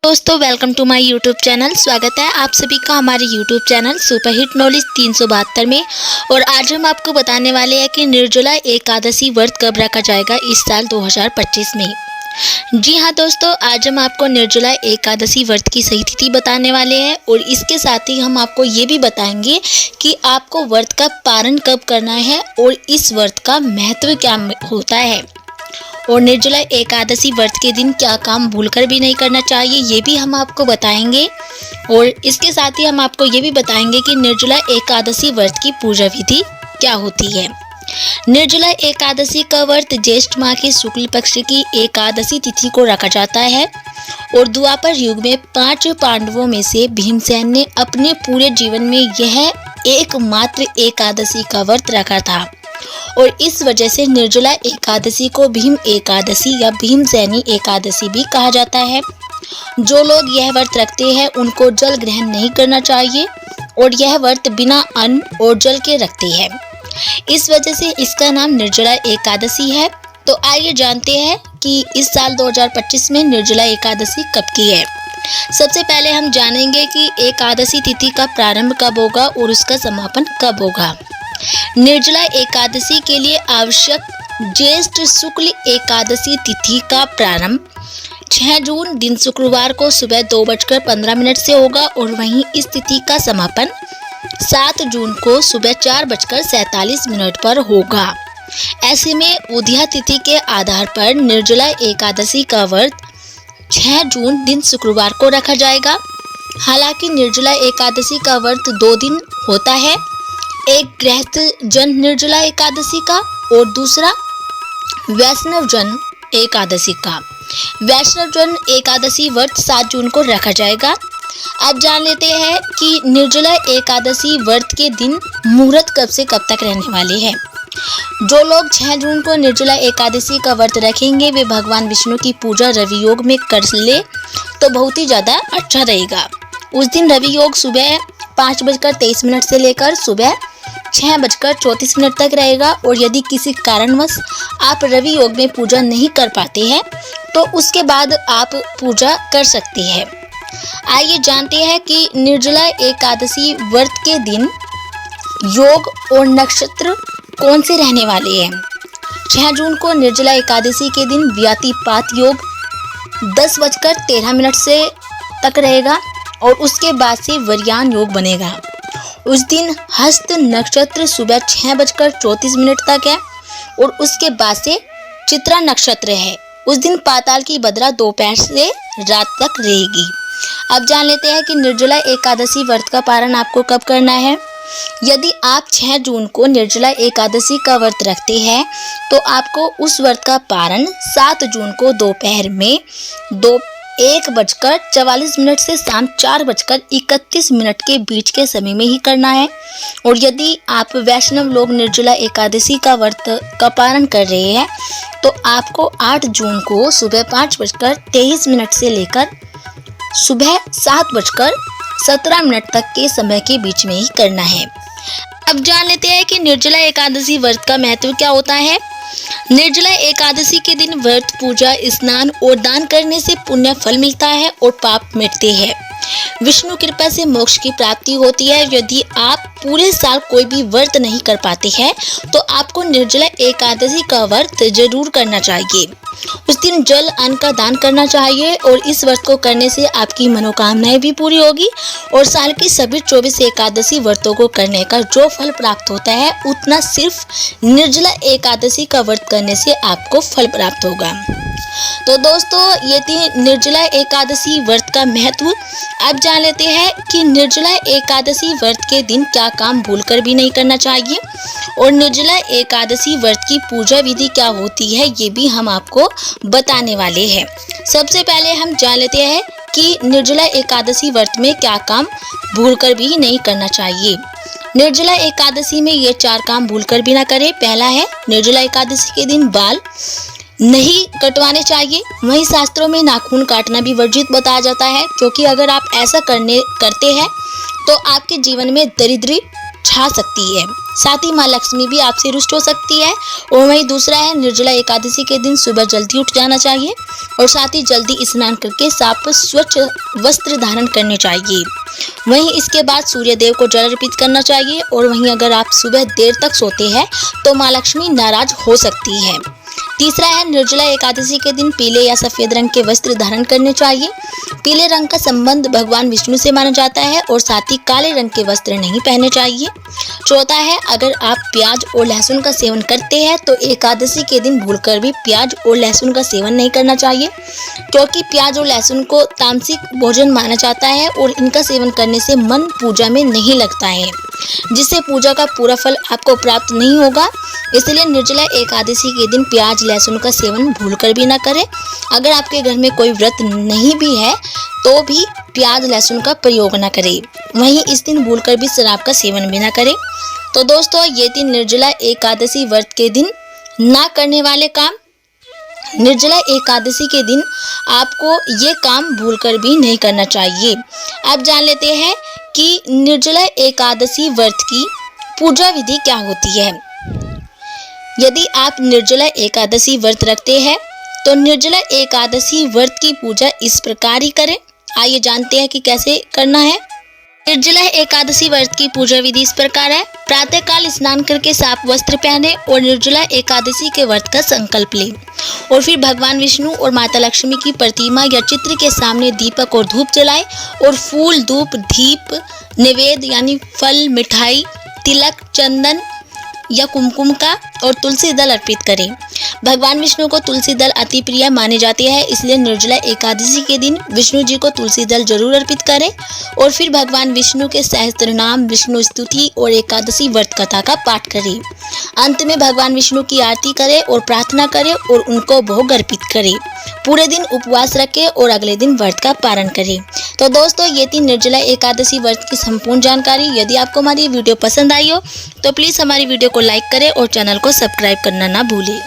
दोस्तों welcome to my YouTube channel. स्वागत है आप सभी का हमारे यूट्यूब चैनल सुपरहिट नॉलेज 372 में। और आज हम आपको बताने वाले हैं कि निर्जला एकादशी व्रत कब रखा जाएगा इस साल 2025 में। जी हाँ दोस्तों, आज हम आपको निर्जला एकादशी व्रत की सही तिथि बताने वाले हैं और इसके साथ ही हम आपको ये भी बताएंगे कि आपको व्रत का पारण कब करना है और इस व्रत का महत्व क्या होता है। और निर्जला एकादशी व्रत के दिन क्या काम भूलकर भी नहीं करना चाहिए ये भी हम आपको बताएंगे। और इसके साथ ही हम आपको ये भी बताएंगे कि निर्जला एकादशी व्रत की पूजा विधि क्या होती है। निर्जला एकादशी का व्रत ज्येष्ठ माह के शुक्ल पक्ष की एकादशी तिथि को रखा जाता है। और द्वापर युग में 5 पांडवों में से भीमसेन ने अपने पूरे जीवन में यह एकमात्र एकादशी का व्रत रखा था और इस वजह से निर्जला एकादशी को भीम एकादशी या भीमसेनी एकादशी भी कहा जाता है। जो लोग यह व्रत रखते हैं उनको जल ग्रहण नहीं करना चाहिए और यह व्रत बिना अन्न और जल के रखते हैं, इस वजह से इसका नाम निर्जला एकादशी है। तो आइए जानते हैं कि इस साल 2025 में निर्जला एकादशी कब की है। सबसे पहले हम जानेंगे कि एकादशी तिथि का प्रारंभ कब होगा और उसका समापन कब होगा। निर्जला एकादशी के लिए आवश्यक ज्येष्ठ शुक्ल एकादशी तिथि का प्रारंभ 6 जून दिन शुक्रवार को सुबह 2:15 से होगा और वहीं इस तिथि का समापन 7 जून को सुबह 4:47 पर होगा। ऐसे में उदया तिथि के आधार पर निर्जला एकादशी का व्रत 6 जून दिन शुक्रवार को रखा जाएगा। हालांकि निर्जला एकादशी का व्रत 2 दिन होता है, एक गृहस्थ जन निर्जला एकादशी का और दूसरा वैष्णव जन एकादशी का। वैष्णव जन एकादशी व्रत 7 जून को रखा जाएगा। अब जान लेते हैं कि निर्जला एकादशी व्रत के दिन मुहूर्त कब से कब तक रहने वाले हैं। जो लोग 6 जून को निर्जला एकादशी का व्रत रखेंगे वे भगवान विष्णु की पूजा रवि योग में कर ले तो बहुत ही ज़्यादा अच्छा रहेगा। उस दिन रवि योग सुबह 5:23 से लेकर सुबह 6:34 तक रहेगा। और यदि किसी कारणवश आप रवि योग में पूजा नहीं कर पाते हैं तो उसके बाद आप पूजा कर सकते हैं। आइए जानते हैं कि निर्जला एकादशी व्रत के दिन योग और नक्षत्र कौन से रहने वाले हैं। 6 जून को निर्जला एकादशी के दिन व्यातिपात योग 10:13 से तक रहेगा और उसके बाद से वर्यान योग बनेगा। उस दिन हस्त नक्षत्र सुबह 6:34 तक है और उसके बाद से चित्रा नक्षत्र है। उस दिन पाताल की बद्रा दोपहर से रात तक रहेगी। अब जान लेते हैं कि निर्जला एकादशी व्रत का पारण आपको कब करना है। यदि आप 6 जून को निर्जला एकादशी का व्रत रखते हैं तो आपको उस व्रत का पारण 7 जून को दोपहर में 1:44 से शाम 4:31 के बीच के समय में ही करना है। और यदि आप वैष्णव लोग निर्जला एकादशी का व्रत का पारण कर रहे हैं तो आपको 8 जून को सुबह 5:23 से लेकर सुबह 7:17 तक के समय के बीच में ही करना है। अब जान लेते हैं कि निर्जला एकादशी व्रत का महत्व क्या होता है। निर्जला एकादशी के दिन व्रत पूजा स्नान और दान करने से पुण्य फल मिलता है और पाप मिटते हैं। विष्णु कृपा से मोक्ष की प्राप्ति होती है। यदि आप पूरे साल कोई भी व्रत नहीं कर पाते हैं तो आपको निर्जला एकादशी का व्रत जरूर करना चाहिए। उस दिन जल अन्न का दान करना चाहिए और इस व्रत को करने से आपकी मनोकामनाएं भी पूरी होगी और साल की सभी 24 एकादशी व्रतों को करने का जो फल प्राप्त होता है उतना सिर्फ निर्जला एकादशी का व्रत करने से आपको फल प्राप्त होगा। तो दोस्तों ये थी निर्जला एकादशी व्रत का महत्व। अब जान लेते हैं कि निर्जला एकादशी व्रत के दिन क्या काम भूलकर भी नहीं करना चाहिए और निर्जला एकादशी व्रत की पूजा विधि क्या होती है ये भी हम आपको बताने वाले हैं। सबसे पहले हम जान लेते हैं कि निर्जला एकादशी व्रत में क्या काम भूलकर भी नहीं करना चाहिए। निर्जला एकादशी में ये 4 काम भूलकर भी ना करें। पहला है निर्जला एकादशी के दिन बाल नहीं कटवाने चाहिए। वहीं शास्त्रों में नाखून काटना भी वर्जित बताया जाता है, क्योंकि अगर आप ऐसा करते हैं तो आपके जीवन में दरिद्री छा सकती है। साथ ही माँ लक्ष्मी भी आपसे रुष्ट हो सकती है। और वहीं दूसरा है, निर्जला एकादशी के दिन सुबह जल्दी उठ जाना चाहिए और साथ ही जल्दी स्नान करके साफ स्वच्छ वस्त्र धारण करने चाहिए। वहीं इसके बाद सूर्य देव को जल अर्पित करना चाहिए। और वहीं अगर आप सुबह देर तक सोते हैं तो माँ लक्ष्मी नाराज हो सकती है। तीसरा है, निर्जला एकादशी के दिन पीले या सफेद रंग के वस्त्र धारण करने चाहिए। पीले रंग का संबंध भगवान विष्णु से माना जाता है और साथ ही काले रंग के वस्त्र नहीं पहनने चाहिए। चौथा है, अगर आप प्याज और लहसुन का सेवन करते हैं तो एकादशी के दिन भूलकर भी प्याज और लहसुन का सेवन नहीं करना चाहिए, क्योंकि प्याज और लहसुन को तामसिक भोजन माना जाता है और इनका सेवन करने से मन पूजा में नहीं लगता है, जिससे पूजा का पूरा फल आपको प्राप्त नहीं होगा। इसलिए निर्जला एकादशी के दिन प्याज लहसुन का सेवन भूलकर भी ना करें। अगर आपके घर में कोई व्रत नहीं भी है तो भी प्याज लहसुन का प्रयोग ना करें। वहीं इस दिन भूलकर भी शराब का सेवन भी ना करें। तो दोस्तों, ये थी निर्जला एकादशी व्रत के दिन ना करने वाले काम। निर्जला एकादशी के दिन आपको ये काम भूलकर भी नहीं करना चाहिए। अब जान लेते हैं कि निर्जला एकादशी व्रत की पूजा विधि क्या होती है। यदि आप निर्जला एकादशी व्रत रखते हैं तो निर्जला एकादशी व्रत की पूजा इस प्रकार ही करें। आइए जानते हैं कि कैसे करना है। निर्जला एकादशी व्रत की पूजा विधि इस प्रकार है। प्रातःकाल स्नान करके साफ वस्त्र पहने और निर्जला एकादशी के व्रत का संकल्प लें और फिर भगवान विष्णु और माता लक्ष्मी की प्रतिमा या चित्र के सामने दीपक और धूप जलाएं और फूल, धूप, दीप, नैवेद्य यानी फल, मिठाई, तिलक, चंदन या कुमकुम का और तुलसी दल अर्पित करें। भगवान विष्णु को तुलसी दल अति प्रिय माने जाते हैं, इसलिए निर्जला एकादशी के दिन विष्णु जी को तुलसी दल जरूर अर्पित करें और फिर भगवान विष्णु के सहस्त्र नाम, विष्णु स्तुति और एकादशी व्रत कथा का पाठ करें। अंत में भगवान विष्णु की आरती करें और प्रार्थना करें और उनको भोग अर्पित करें। पूरे दिन उपवास रखें और अगले दिन व्रत का पारण करें। तो दोस्तों, ये थी निर्जला एकादशी व्रत की संपूर्ण जानकारी। यदि आपको हमारी वीडियो पसंद आई हो तो प्लीज़ हमारी वीडियो को लाइक करें और चैनल को सब्सक्राइब करना ना भूलें।